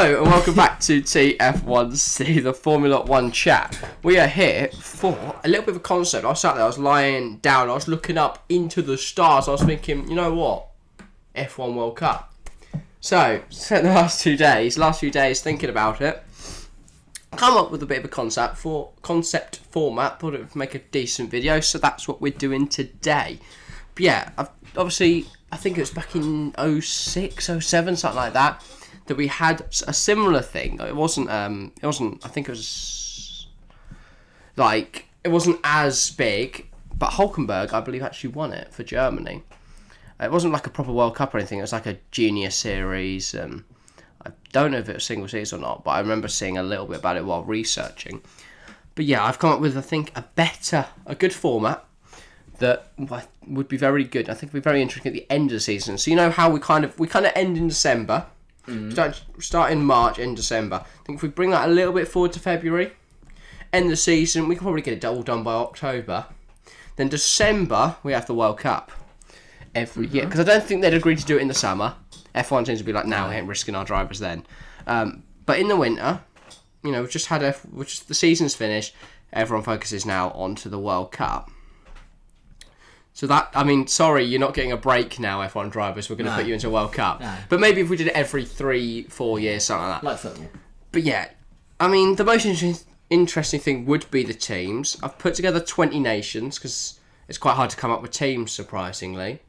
Hello and welcome back to TF1C, the Formula 1 chat. We are here for a little bit of a concept. I was sat there, I was lying down, I was looking up into the stars. I was thinking, you know what? F1 World Cup. So, spent the last few days thinking about it. Come up with a bit of a concept format. Thought it would make a decent video, so that's what we're doing today. But yeah, I think it was back in 06, 07, something like that we had a similar thing. It wasn't, I think it was, like, it wasn't as big, but Hulkenberg, I believe, actually won it for Germany. It wasn't like a proper World Cup or anything, it was like a junior series. I don't know if it was single season or not, but I remember seeing a little bit about it while researching. But yeah, I've come up with, I think, a good format that would be very good. I think would be very interesting at the end of the season. So you know how we kind of end in December, start in March, end December. I think if we bring that a little bit forward to February, end the season, we can probably get it all done by October. Then December, we have the World Cup every year. Because I don't think they'd agree to do it in the summer. F1 seems to be like, no, we ain't risking our drivers then. But in the winter, you know, the season's finished, everyone focuses now onto the World Cup. So that, I mean, sorry, you're not getting a break now, F1 drivers. We're going to put you into a World Cup. No. But maybe if we did it every 3-4 years, something like that. Like football. But yeah, I mean, the most interesting thing would be the teams. I've put together 20 nations because it's quite hard to come up with teams, surprisingly.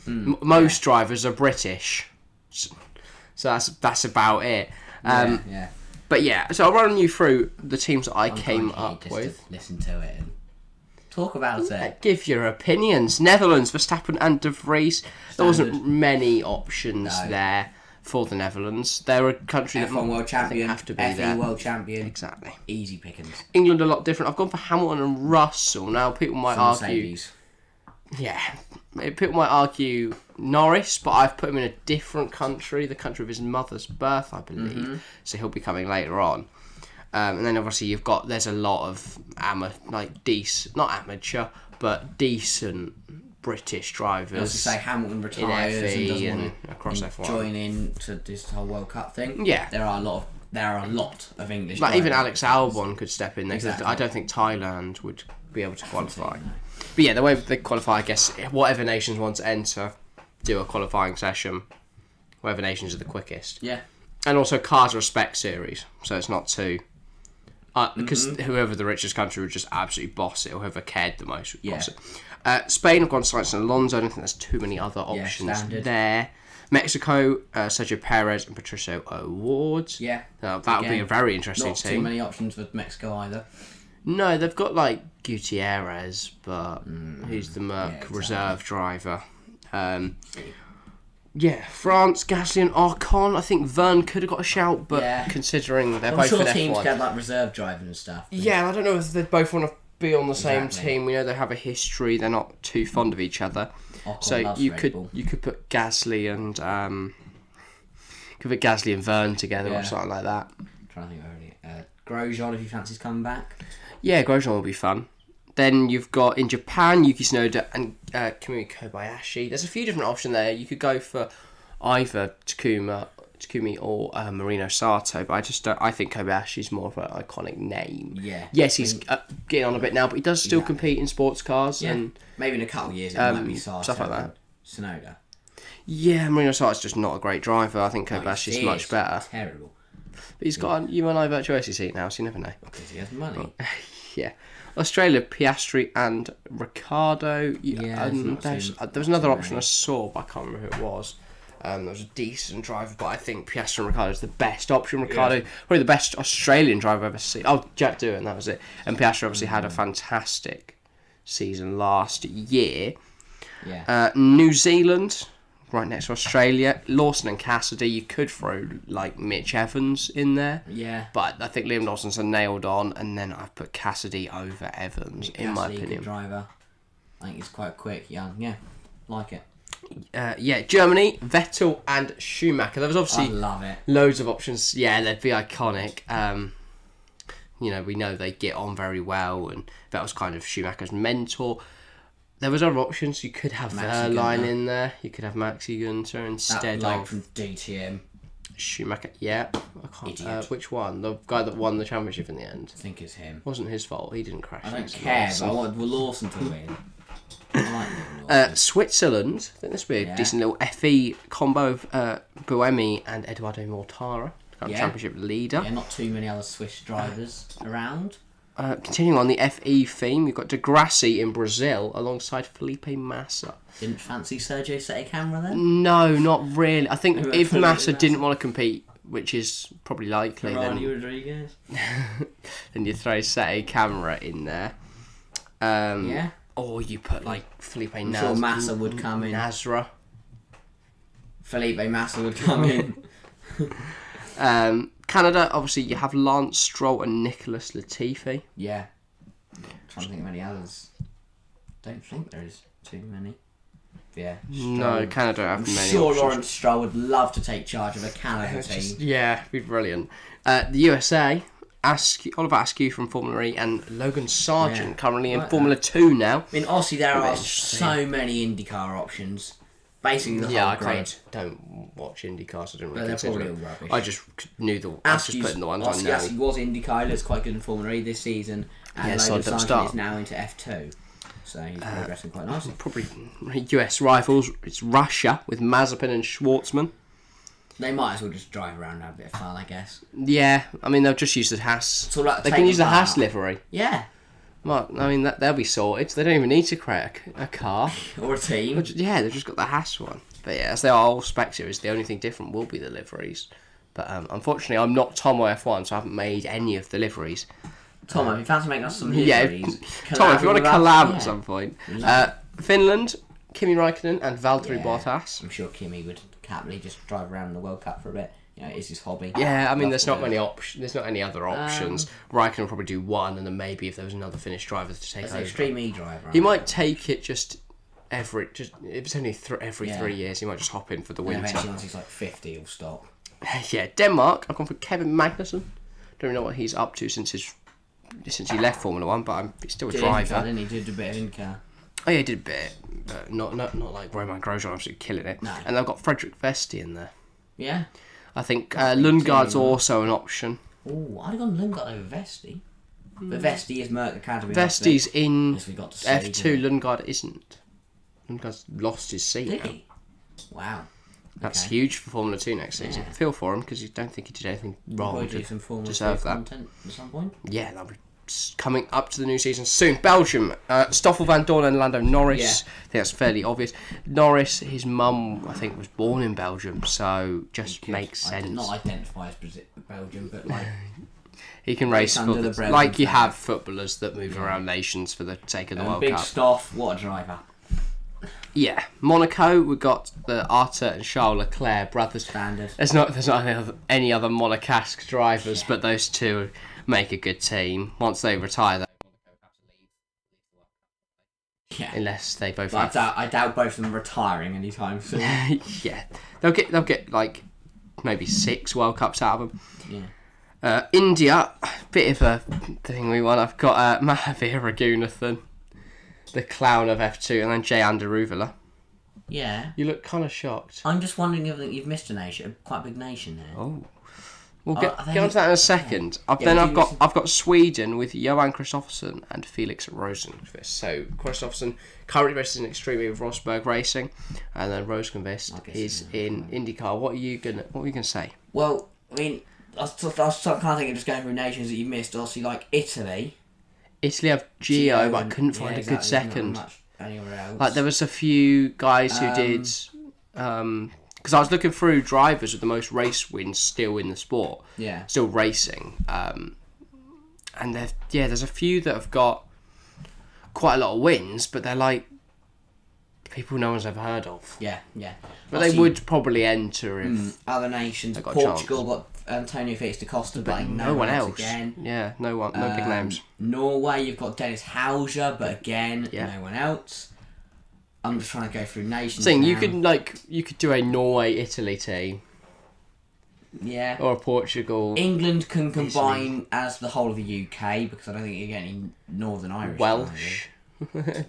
Most drivers are British. So that's about it. But yeah, so I'll run you through the teams that I came up with. To listen to it and talk about it. Give your opinions. Netherlands, Verstappen and De Vries. There wasn't many options there for the Netherlands. They're a country that F1 World Champion, have to be FE there. World Champion. Exactly. Easy pickings. England a lot different. I've gone for Hamilton and Russell. Now people might argue. Yeah, people might argue Norris, but I've put him in a different country, the country of his mother's birth, I believe. So he'll be coming later on. And then obviously there's a lot of not amateur, but decent British drivers. I was to say Hamilton retires and doesn't want to across F1. Join in to this whole World Cup thing. Yeah, there are a lot of English. Like even Alex Albon could step in there. Exactly. I don't think Thailand would be able to qualify. But yeah, the way they qualify, I guess, whatever nations want to enter, do a qualifying session. Whatever nations are the quickest. Yeah. And also cars are a spec series, so it's not too. Because whoever the richest country would just absolutely boss it, or whoever cared the most would boss it. Spain have gone to Sainz and Alonso. I don't think there's too many other options there. Mexico, Sergio Perez and Patricio O'Ward. Yeah. That would be a very interesting team. Not too many options for Mexico either. No, they've got like Gutierrez, but he's the Merc reserve driver. France, Gasly and Ocon. I think Verne could have got a shout, but considering they're both in F1. Teams get like reserve driving and stuff. Yeah, I don't know if they both want to be on the same team. We know they have a history. They're not too fond of each other. Ocon so you could put Gasly and Verne together or something like that. I'm trying to think already. Grosjean, if he fancies coming back. Yeah, Grosjean will be fun. Then you've got, in Japan, Yuki Tsunoda and Kamui Kobayashi. There's a few different options there. You could go for either Takumi or Marino Sato, but I think Kobayashi's more of an iconic name. Yeah. Yes, he's getting on a bit now, but he does still compete in sports cars. Yeah. And maybe in a couple of years it might be Sato. Stuff like that. Tsunoda. Yeah, Marino Sato's just not a great driver. I think Kobayashi's much better. Terrible. But he's got a UNI virtuoso seat now, so you never know. Because he has money. Yeah. Australia, Piastri and Ricciardo. There was another option I saw, but I can't remember who it was. There was a decent driver, but I think Piastri and Ricciardo is the best option. Ricciardo, probably the best Australian driver I've ever seen. Oh, Jack Doohan, that was it. And Piastri obviously had a fantastic season last year. Yeah. New Zealand, right next to Australia. Lawson and Cassidy, you could throw like Mitch Evans in there. Yeah. But I think Liam Lawson's a nailed on, and then I've put Cassidy over Evans, in my opinion. Good driver. I think he's quite quick, young. Yeah, like it. Germany, Vettel and Schumacher. There was obviously I love it. Loads of options. Yeah, they'd be iconic. We know they get on very well, and Vettel's kind of Schumacher's mentor. There was other options. You could have Verline in there. You could have Maxi Gunter instead that, of from DTM. Schumacher, yeah. I can't. Idiot. Which one? The guy that won the championship in the end. I think it's him. Wasn't his fault. He didn't crash. I don't into care, Lawson. but I want Lawson to win. I like Lawson. Switzerland. I think this would be a decent little FE combo of Buemi and Eduardo Mortara. Championship leader. Yeah, not too many other Swiss drivers around. Continuing on the FE theme, you've got De Grassi in Brazil alongside Felipe Massa. Didn't fancy Sergio set a camera then? No, not really. I think if Felipe Massa Massa didn't want to compete, which is probably likely, Rodriguez. then you throw Sete Camera in there. Yeah. Or you put like Felipe I'm sure Massa would come in. Nazra. Felipe Massa would come in. Canada, obviously, you have Lance Stroll and Nicholas Latifi. Yeah. I'm trying to think of any others. Don't think there is too many. Yeah. No, Canada don't have I'm many sure options. Lawrence Stroll would love to take charge of a Canada team. Yeah, it'd be brilliant. The USA, Oliver Askew from Formula E and Logan Sargent currently in Formula 2 now. I mean, obviously there are so many IndyCar options. Basically the whole grid. Don't watch IndyCar, so I didn't really They're consider probably it. all rubbish. I just knew I was just putting the ones I know. Askew was IndyCar, he looks quite good in Formula E this season. And Logan Sargent is now into F2. So he's progressing quite nicely. Probably US rivals, it's Russia with Mazepin and Schwartzman. They might as well just drive around and have a bit of fun, I guess. Yeah, I mean, they'll just use the Haas. So, like, they can use the Haas livery. Yeah. Well, I mean, they'll be sorted. They don't even need to create a car. Or a team. Yeah, they've just got the Haas one. But yeah, as they are all spec series, the only thing different will be the liveries. But unfortunately, I'm not Tomo F1, so I haven't made any of the liveries. Tom, if you fancy making us some liveries... Tom, if you want to collab at some point. Finland, Kimi Räikkönen and Valtteri Bottas. I'm sure Kimi would happily just drive around in the World Cup for a bit. You know, it's his hobby. Yeah, I mean, there's not many options. There's not any other options. Räikkönen will probably do one, and then maybe if there was another Finnish driver to take As over. an Extreme E driver. He might take it just if it's only every 3 years, he might just hop in for the winter. Eventually, once he's like 50, he'll stop. Yeah, Denmark, I've gone for Kevin Magnussen. Don't know what he's up to since he left Formula 1, but he's still a driver. Didn't he? Did a bit of IndyCar. Oh yeah, he did a bit, but not like Roman Grosjean, absolutely killing it. No. And they've got Frederick Vesti in there. Yeah. I think Lundgaard's also an option. Oh, I'd have gone Lundgaard over Vesti. But Vesti is Merck Academy. Vesti's in say, F2, Lundgaard isn't. Lundgaard's lost his seat. Did he? Wow. That's huge for Formula 2 next season. Feel for him, because you don't think he did anything wrong to deserve that. Content at some point. Yeah, that'll be coming up to the new season soon. Belgium, Stoffel Van Dorn and Lando Norris. Yeah. I think that's fairly obvious. Norris, his mum, I think, was born in Belgium, so just makes sense. Not identify as Belgium, but like... He can race under the football, like you have footballers that move around nations for the sake of the World Big Cup. Stoff, what a driver. Yeah, Monaco, we've got the Arthur and Charles Leclerc brothers. Standard. There's not any other Monegasque drivers, but those two make a good team. Once they retire, though, unless they both. I doubt both of them retiring anytime soon. Yeah, they'll get like maybe 6 World Cups out of them. Yeah. India, bit of a thing we want. I've got Mahavir Raghunathan, the clown of F2, and then Jay Anderuvula. Yeah. You look kind of shocked. I'm just wondering if you've missed a nation, quite a big nation there. Oh. We'll get onto that in a second. I've got Sweden with Johan Kristoffersson and Felix Rosenqvist. So Kristoffersson currently races in Extreme with Rosberg Racing, and then Rosenqvist is in IndyCar. What were you gonna say? Well, I mean, I was kind of thinking just going through nations that you missed. Obviously, like Italy. Italy have Gio, but I couldn't find a good second. Not much anywhere else. Like there was a few guys who did. Because I was looking through drivers with the most race wins still in the sport. Yeah. Still racing. And there's a few that have got quite a lot of wins, but they're like people no one's ever heard of. Yeah, yeah. But they would probably enter if other nations. Portugal got Antonio Felix da Costa, but no one else. Again. Yeah, no big names. Norway, you've got Dennis Hauser, but again, no one else. I'm just trying to go through nations. You could do a Norway-Italy team. Yeah. Or Portugal. England can combine as the whole of the UK because I don't think you're getting Northern Irish. Welsh.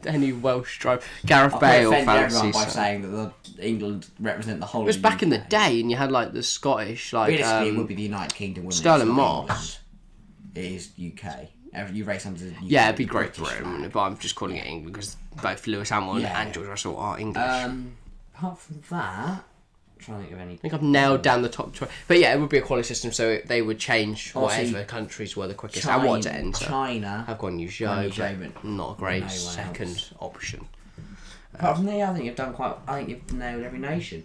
Any Welsh driver. Gareth Bale fancy. Everyone by saying that England represent the whole. It was back in the day, and you had like the Scottish, like realistically, it would be the United Kingdom. Wouldn't Sterling it? Moss. It is UK. You race under the UK. Yeah, it'd be Great Britain, but I'm just calling it England because both Lewis Hamilton and George Russell are English. Apart from that, I'm trying to think of any. I think I've nailed down the top 20. But yeah, it would be a quality system, so they would change whatever countries were the quickest. I want to enter. China. I've gone Zhou, but not a great second option. Apart from there, I think you've nailed every nation.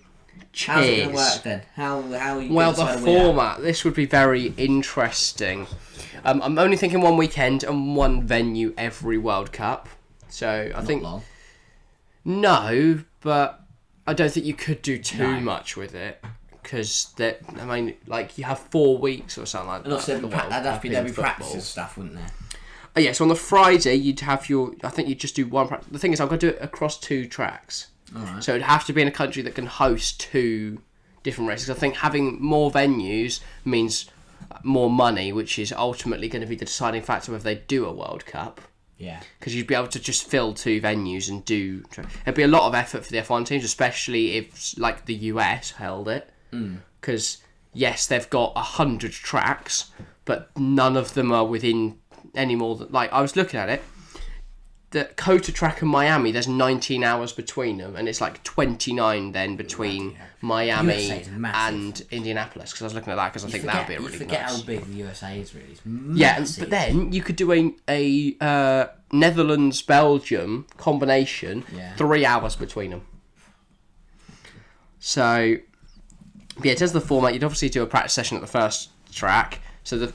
Cheers. How's it going to work then? How are you? Well, the format. This would be very interesting. I'm only thinking one weekend and one venue every World Cup. So I think long. No, but I don't think you could do too much with it because you have 4 weeks or something like that. And also, there'd be practice and stuff, wouldn't there? Oh, yeah, so on the Friday you'd have I think you'd just do one practice. The thing is, I'm going to do it across 2 tracks. Alright. So it'd have to be in a country that can host 2 different races. I think having more venues means more money, which is ultimately going to be the deciding factor whether they do a World Cup. Yeah. Because you'd be able to just fill 2 venues and do. It'd be a lot of effort for the F1 teams, especially if like the US held it. Because yes, they've got 100 tracks, but none of them are within any more than I was looking at it. The Cota track and Miami, there's 19 hours between them, and it's like 29 then between Miami and Indianapolis. Because I was looking at that because I think that would be a really nice. You forget how big the USA is, really. It's massive. But then you could do a Netherlands-Belgium combination, 3 hours between them. So, in terms of the format, you'd obviously do a practice session at the first track. So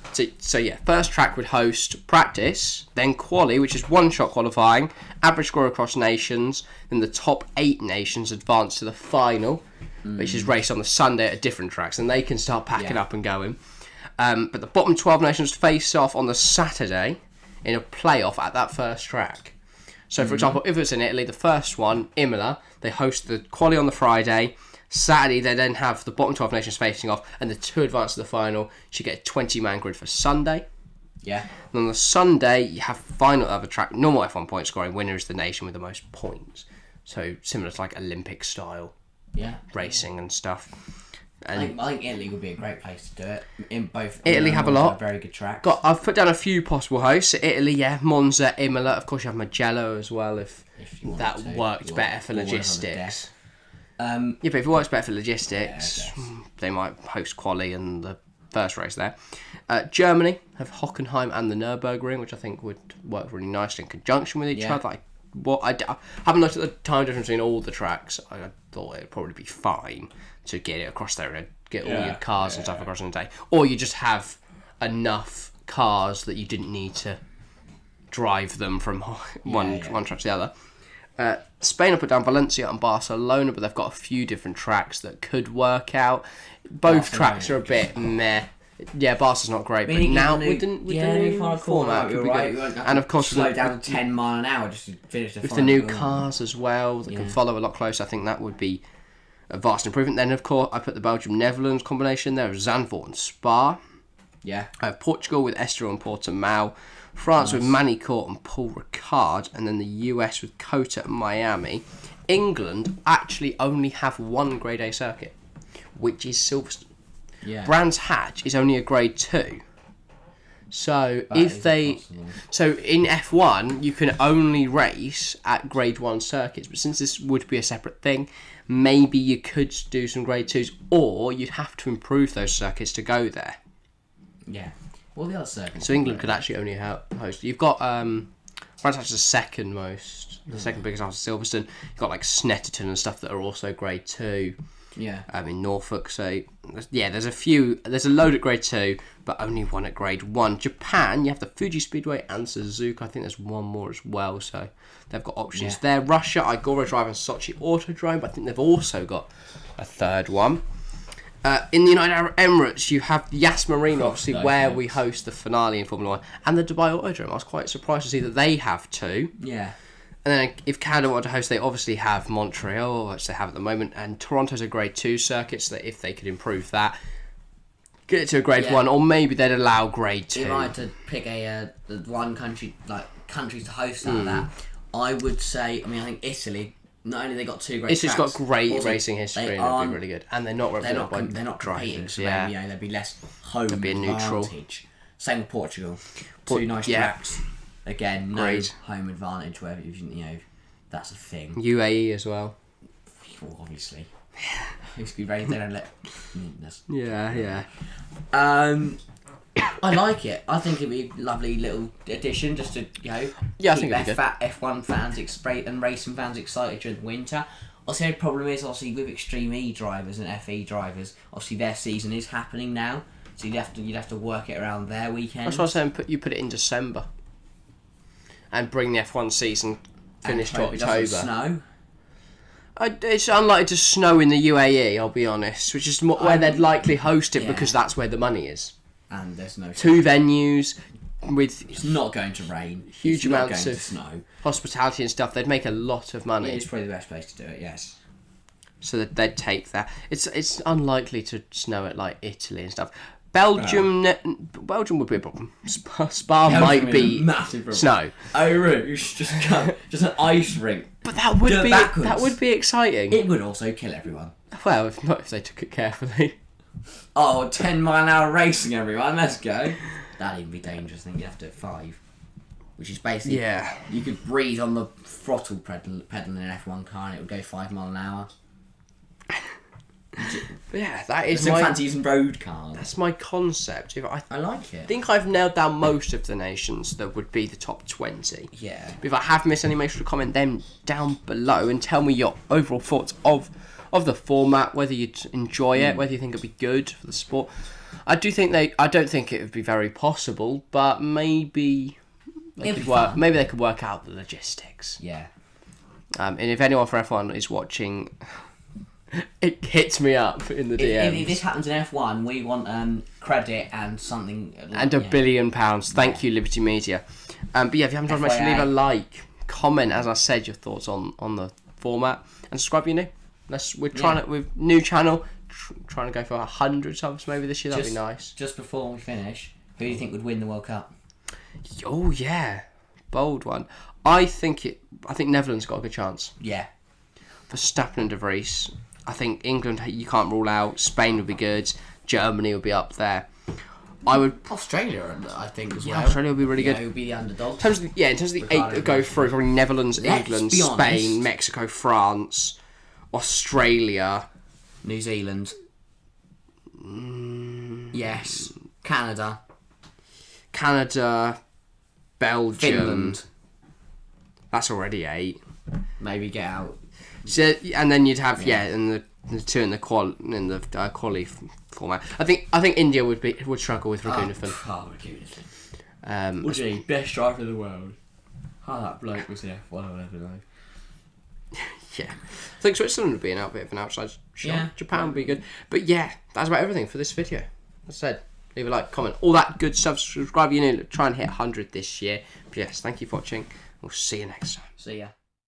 first track would host practice, then quali, which is one-shot qualifying, average score across nations, then the top 8 nations advance to the final, which is raced on the Sunday at different tracks, and they can start packing up and going. But the bottom 12 nations face off on the Saturday in a playoff at that first track. So, for example, if it's in Italy, the first one, Imola, they host the quali on the Friday. Saturday, they then have the bottom 12 nations facing off, and the 2 advance to the final. You get a 20-man grid for Sunday. Yeah. And on the Sunday, you have final other track, normal F1 point scoring. Winner is the nation with the most points. So similar to like Olympic style racing and stuff. And I think Italy would be a great place to do it. In both Italy have a lot. Very good tracks. I've put down a few possible hosts. Italy, Monza, Imola. Of course, you have Mugello as well if that worked better for logistics. But if it works better for logistics, they might host quali and the first race there. Germany have Hockenheim and the Nürburgring, which I think would work really nicely in conjunction with each other. I haven't looked at the time difference between all the tracks. I thought it'd probably be fine to get it across there and get all your cars and stuff across in a day. Or you just have enough cars that you didn't need to drive them from one track to the other. Spain have put down Valencia and Barcelona, but they've got a few different tracks that could work out. Both tracks are a bit meh. Yeah, Barca's not great, but now with the new format, could be good. And of course, slow down to 10 mile an hour just to finish the with the new cars as well that can follow a lot closer. I think that would be a vast improvement. Then, of course, I put the Belgium Netherlands combination there of Zandvoort and Spa. Yeah, I have Portugal with Estoril and Portimao. France with Manicourt and Paul Ricard, and then the US with Cota and Miami. England actually only have one Grade A circuit, which is Silverstone. Yeah. Brands Hatch is only a Grade 2. So in F1 you can only race at Grade 1 circuits, but since this would be a separate thing, maybe you could do some Grade 2s, or you'd have to improve those circuits to go there. Yeah. Well, the other circuits. So England could actually only host. You've got France Hatch the second most, the second biggest after Silverstone. You've got like Snetterton and stuff that are also Grade 2. Yeah. In Norfolk. So there's a load at Grade 2, but only one at Grade 1. Japan, you have the Fuji Speedway and Suzuka. I think there's one more as well. So they've got options there. Russia, Igora Drive and Sochi Autodrome, but I think they've also got a third one. In the United Arab Emirates, you have Yas Marina, obviously, where we host the finale in Formula 1, and the Dubai Autodrome. I was quite surprised to see that they have 2. Yeah. And then if Canada wanted to host, they obviously have Montreal, which they have at the moment, and Toronto's a Grade 2 circuit, so that if they could improve that, get it to a Grade 1, or maybe they'd allow Grade 2. If I had to pick one country, countries to host out of that, I would say. I mean, I think Italy. Not only they got 2 great. Italy's tracks, got great also, racing history and it'll be really good. And they're not represented by they're not competing, drivers. so Yeah, maybe, there'd be less home be a neutral. advantage. Same with Portugal. 2 nice tracks. Again, no Great. home advantage where that's a thing. UAE as well. Well, obviously. Used to be raised, they don't let. Yeah. I like it. I think it'd be a lovely little addition just to Yeah, I keep think it'd be good. F1 fans and racing fans excited during the winter. Obviously, the problem is with Extreme E drivers and FE drivers. Obviously, their season is happening now, so you'd have to work it around their weekends. That's what I'm saying. You put it in December, and bring the F1 season finished to It October. doesn't snow. It's unlikely to snow in the UAE. I'll be honest, which is where they'd likely host it because that's where the money is. And there's no 2 venues with It's not going to rain. huge It's not amounts going of to snow. hospitality and stuff. They'd make a lot of money. It's probably the best place to do it. Yes. So that they'd take that. It's unlikely to snow at like Italy and stuff. Belgium would be a problem. Spa might be massive problem. snow. Oh, Rouge, just an ice rink. But that would be exciting. It would also kill everyone. Well, if they took it carefully. 10-mile-an-hour racing, everyone. Let's go. That'd even be dangerous. I think you have to do 5, which is basically you could breathe on the throttle pedal in an F1 car and it would go 5 miles an hour. But yeah, that is my fancy using road cars. That's my concept. I like it. I think I've nailed down most of the nations that would be the top 20. Yeah. If I have missed any, make sure to comment them down below and tell me your overall thoughts of the format, whether you'd enjoy it, whether you think it'd be good for the sport. I don't think it would be very possible, but maybe they could work out the logistics. Yeah. And if anyone for F1 is watching, it hits me up in the DMs. If this happens in F1, we want credit and something. And £1 billion. Thank you, Liberty Media. But yeah, if you haven't done much, leave a like, comment, as I said, your thoughts on the format, and subscribe if you're new. We're trying to, with new channel, trying to go for 100 subs maybe this year. That'd be nice. Just before we finish, who do you think would win the World Cup? Oh yeah, bold one. I think Netherlands got a good chance. Yeah. Verstappen and De Vries. I think England you can't rule out. Spain would be good. Germany would be up there. Australia, I think, as well. Australia would be really good. It would be the underdog. In terms of the 8 that go through, probably Netherlands, England, Spain, Mexico, France, Australia, New Zealand. Yes. Canada, Belgium. Finland. That's already 8. Maybe get out. So, and then you'd have and the 2 in the quali format. I think India would struggle with Raghunathan. Raghunathan. Would he? Best driver in the world. How that bloke was the F1 I'll ever know. Yeah. I think Switzerland would be a bit of an outside shot. Yeah. Japan would be good. But yeah, that's about everything for this video. As I said, leave a like, comment, all that good stuff. Subscribe, try and hit 100 this year. But yes, thank you for watching. We'll see you next time. See ya.